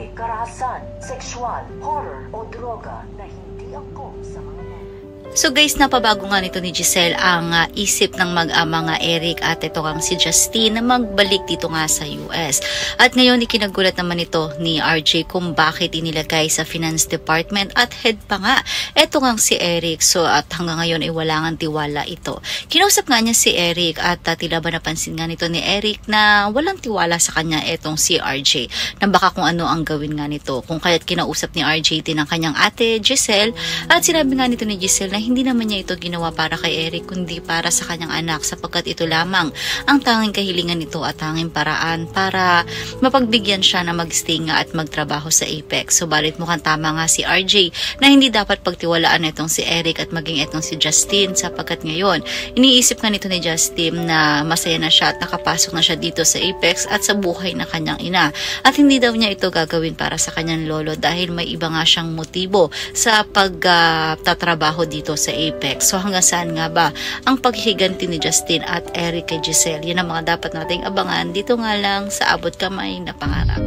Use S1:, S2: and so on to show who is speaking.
S1: may karahasan, sexual, horror o droga na hindi angkop sa mga men.
S2: So guys, napabago nga nito ni Giselle ang isip ng mag-ama nga Eric at ito ang si Justine na magbalik dito nga sa US. At ngayon ikinagulat naman ito ni RJ kung bakit inilagay sa finance department at head pa nga ito nga si Eric. So at hanggang ngayon ay wala ngang tiwala ito. Kinausap nga niya si Eric at tila ba napansin nga nito ni Eric na walang tiwala sa kanya itong si RJ. Na baka kung ano ang gawin nga nito. Kung kaya't kinausap ni RJ din ang kanyang ate Giselle at sinabi nga nito ni Giselle na hindi naman niya ito ginawa para kay Eric kundi para sa kanyang anak sapagkat ito lamang ang tanging kahilingan nito at tanging paraan para mapagbigyan siya na magstay nga at magtrabaho sa Apex. So balit mukhang tama nga si RJ na hindi dapat pagtiwalaan itong si Eric at maging itong si Justine sapagkat ngayon iniisip nga nito ni Justine na masaya na siya at nakapasok na siya dito sa Apex at sa buhay ng kanyang ina at hindi daw niya ito gagawin para sa kanyang lolo dahil may iba nga siyang motibo sa pagtatrabaho dito sa Apex. So hanggang saan nga ba ang paghihiganti ni Justine at Eric kay Giselle? Yan ang mga dapat nating abangan dito nga lang sa Abot Kamay na Pangarap.